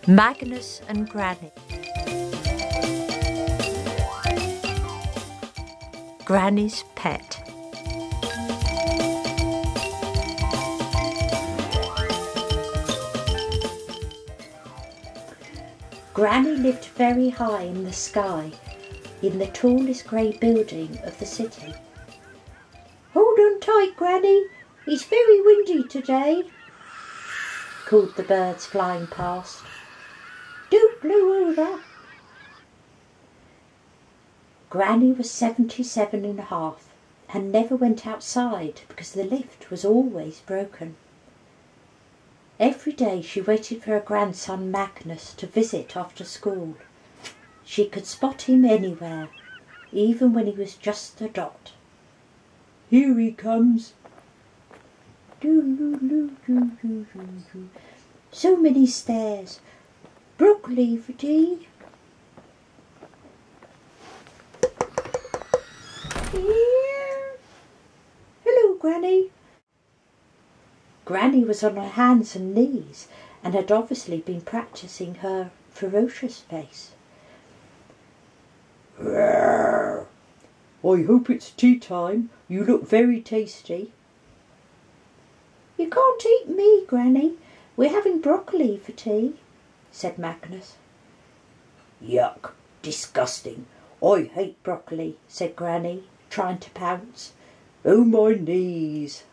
Magnus and Granny. Granny's pet. Granny lived very high in the sky, in the tallest grey building of the city. "Hold on tight, Granny, it's very windy today," called the birds flying past. "Don't blow over." Granny was 77 and a half and never went outside because the lift was always broken. Every day she waited for her grandson Magnus to visit after school. She could spot him anywhere, even when he was just a dot. "Here he comes." So many stairs. "Broccoli for tea." "Hello, Granny." Granny was on her hands and knees and had obviously been practising her ferocious face. "I hope it's tea time. You look very tasty." "You can't eat me, Granny. We're having broccoli for tea," said Magnus. "Yuck, disgusting. I hate broccoli," said Granny, trying to pounce. "Oh, my knees."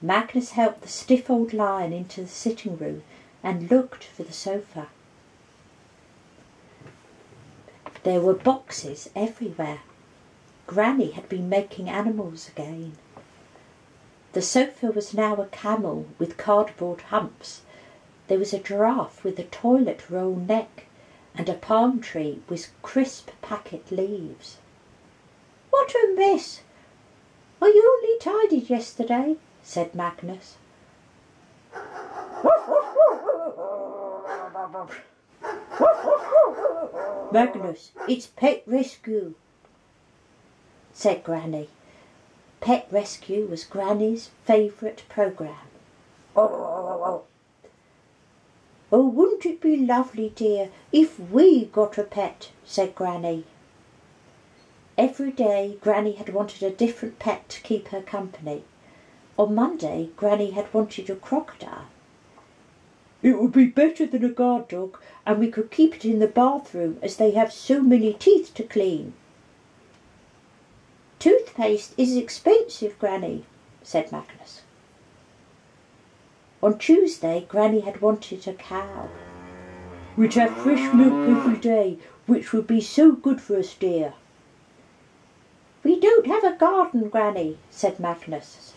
Magnus helped the stiff old lion into the sitting room and looked for the sofa. There were boxes everywhere. Granny had been making animals again. The sofa was now a camel with cardboard humps. There was a giraffe with a toilet roll neck and a palm tree with crisp packet leaves. "What a mess! Are you only tidied yesterday?" said Magnus. "Magnus, it's Pet Rescue," said Granny. Pet Rescue was Granny's favourite programme. "Oh, wouldn't it be lovely, dear, if we got a pet," said Granny. Every day Granny had wanted a different pet to keep her company. On Monday Granny had wanted a crocodile. "It would be better than a guard dog, and we could keep it in the bathroom as they have so many teeth to clean." "Toothpaste is expensive, Granny," said Magnus. On Tuesday Granny had wanted a cow. "We'd have fresh milk every day, which would be so good for us, dear." "We don't have a garden, Granny," said Magnus.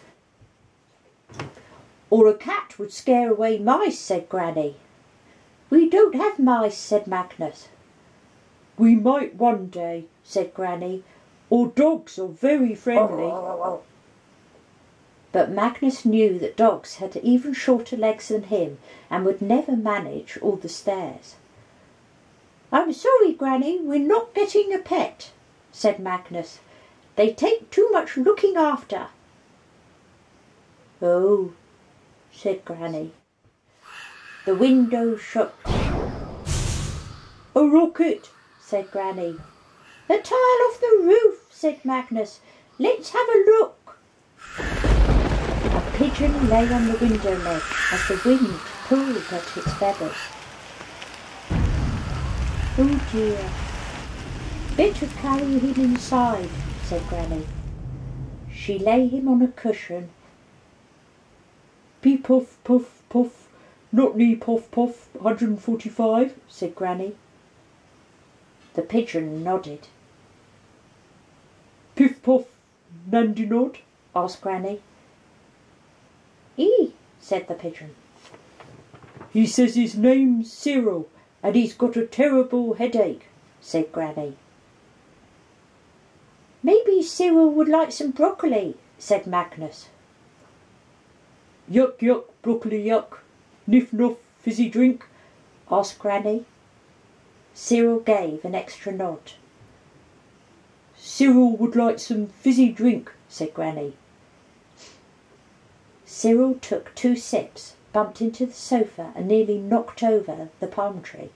"Or a cat would scare away mice," said Granny. "We don't have mice," said Magnus. "We might one day," said Granny. "Or dogs are very friendly." But Magnus knew that dogs had even shorter legs than him and would never manage all the stairs. "I'm sorry, Granny, we're not getting a pet," said Magnus. "They take too much looking after." "Oh," said Granny. The window shook. "A rocket," said Granny. "A tile off the roof," said Magnus. "Let's have a look." A pigeon lay on the window ledge as the wind pulled at its feathers. "Oh dear, better carry him inside," said Granny. She lay him on a cushion. "Pee puff puff puff, not knee puff puff, 145, said Granny. The pigeon nodded. "Piff puff, Nandy nod?" asked Granny. "Ee," said the pigeon. "He says his name's Cyril and he's got a terrible headache," said Granny. "Maybe Cyril would like some broccoli," said Magnus. "Yuck, yuck, broccoli, yuck. Niff, nuff, fizzy drink?" asked Granny. Cyril gave an extra nod. "Cyril would like some fizzy drink," said Granny. Cyril took 2 sips bumped into the sofa and nearly knocked over the palm tree.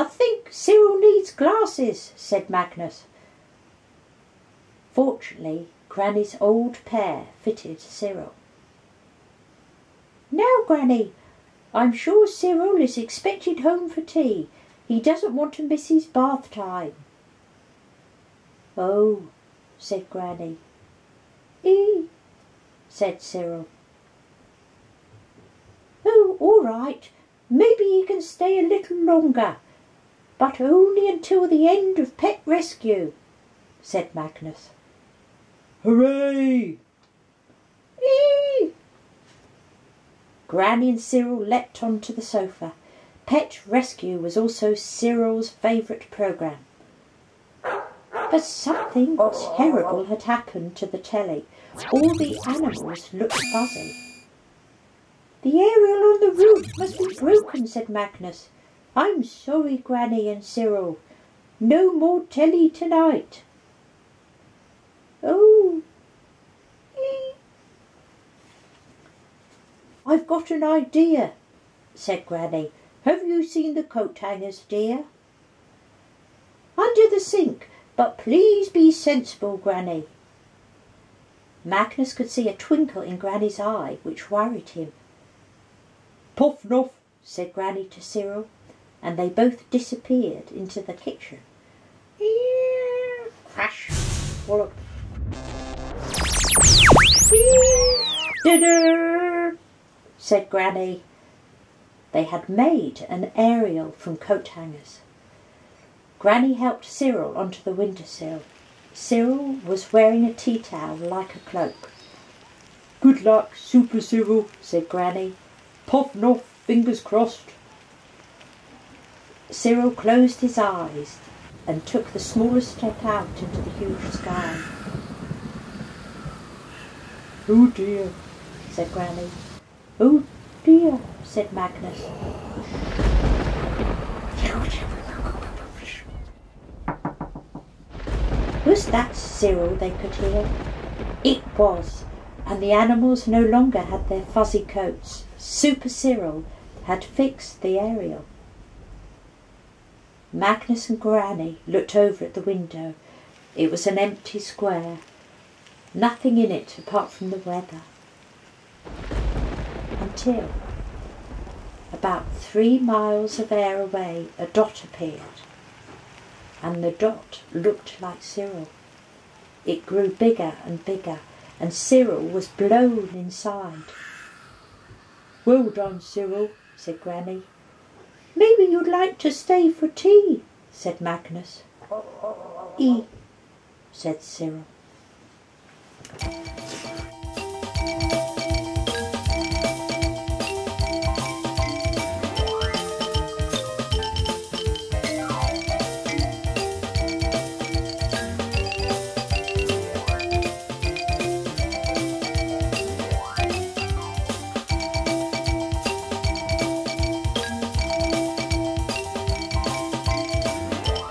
"I think Cyril needs glasses," said Magnus. Fortunately, Granny's old pair fitted Cyril. "Now, Granny, I'm sure Cyril is expected home for tea. He doesn't want to miss his bath time." "Oh," said Granny. Said Cyril. "Oh, all right. Maybe he can stay a little longer, but only until the end of Pet Rescue," said Magnus. "Hooray!" Granny and Cyril leapt onto the sofa. Pet Rescue was also Cyril's favourite programme. But something terrible had happened to the telly. All the animals looked fuzzy. "The aerial on the roof must be broken," said Magnus. "I'm sorry, Granny and Cyril. No more telly tonight." "Oh, I've got an idea," said Granny. "Have you seen the coat hangers, dear?" "Under the sink, but please be sensible, Granny." Magnus could see a twinkle in Granny's eye which worried him. "Puff nuff," said Granny to Cyril, and they both disappeared into the kitchen. Crash! Wallop! "Dinner!" said Granny. They had made an aerial from coat hangers. Granny helped Cyril onto the windowsill. Cyril was wearing a tea towel like a cloak. "Good luck, Super Cyril," said Granny. "Puff nuff, fingers crossed." Cyril closed his eyes and took the smallest step out into the huge sky. "Oh dear," said Granny. "Oh dear," said Magnus. Was that Cyril they could hear? It was, and the animals no longer had their fuzzy coats. Super Cyril had fixed the aerial. Magnus and Granny looked over at the window. It was an empty square. Nothing in it apart from the weather. Until, about 3 miles of air away, a dot appeared. And the dot looked like Cyril. It grew bigger and bigger, and Cyril was blown inside. "Well done, Cyril," said Granny. "Maybe you'd like to stay for tea," said Magnus. Said Cyril.